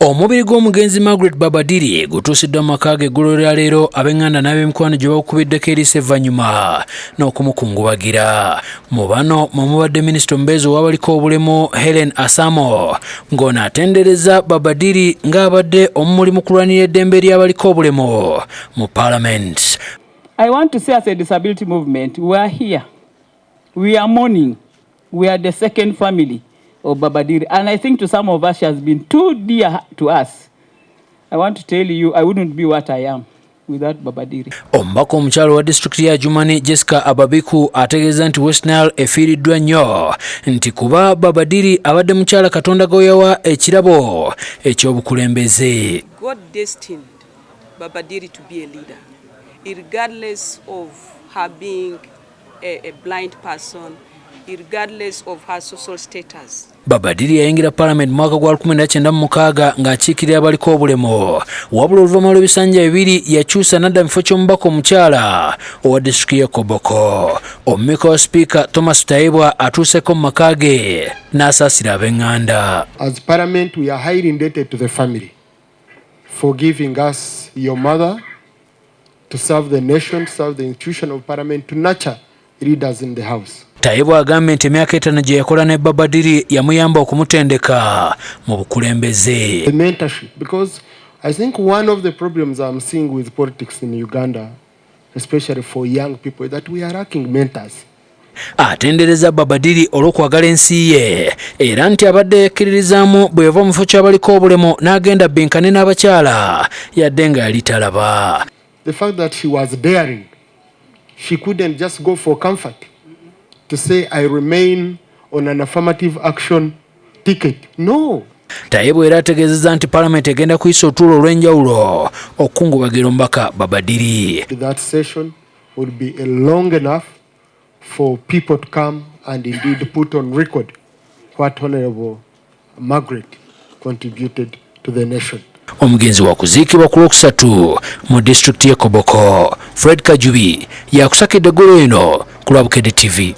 Omubiri gw'omugenzi Margret Baba Diri gutuusiddwa maka ge eggulu lya leero ab'enganda n'ab'emikwano gye bakubiddeko eriiso evvannyuma n'okumukungubagira. Mu bano mwe mubadde minisita omubeezi ow'abaliko obulemu Helen Asamo ng'ono atendereza Baba Diri ng'abadde omumuli mu kulwanirira eddembe ly'abaliko obulemu mu Parliament. I want to say as a disability movement, we are here. We are mourning. We are the second family of Baba Diri. And I think to some of us she has been too dear to us. I want to tell you, I wouldn't be what I am without Baba Diri. Omubaka omukyala wa disitulikiti ya Jumani Jessica Ababiku ategeeza nti West Nile efiiriddwa nnyo nti kuba Baba Diri abadde mukyala Katonda g'oyawa ekirabo eky'obukulembeze. God destined Baba Diri to be a leader, regardless of her being a blind person, regardless of her social status. Baba Diri yayingira Parliament mwaka gwa 1996 ng'akiikirira abaliko obulemu. Wabula oluvannyuma lw'ebisanja bibiri yakyusa n'adda mu kifo ky'omubaka omukyala owa disitulikiti ya Koboko. Amyuka Sipiika Thomas Tayebwa atuuseko mu maka ge n'asaasira ab'enganda. As Parliament, we are highly indebted to the family for giving us your mother to serve the nation, to serve the institution of Parliament, to nurture leaders in the house. Tayebwa agambye nti emyaka 5 gye yakola ne Baba Diri yamuyamba okumutendeka mu bukulembeze. The mentorship, because I think one of the problems I'm seeing with politics in Uganda, especially for young people, is that we are lacking mentors. Atendereza Baba Diri olw'okwagala ensi ye era nti abadde yekkiririzaamu bwe yava mu kifo ky'abaliko obulemu n'agenda benkane n'abakyala yadde nga yali talaba. The fact that she was daring, she couldn't just go for comfort to say I remain on an affirmative action ticket. No. Tayebwa era ategeezezza nti Parliament egenda kuyisa otulo olw'enjawulo okukungubagira omubaka Baba Diri. That session would be long enough for people to come and indeed put on record what Honorable Margret contributed to the nation. Omugenzi wa kuziikibwa ku Lwokusatu mu disitulikiti ya Koboko Fred Kajubi yakusakidde eggulu eno ku lwa Bukedde TV.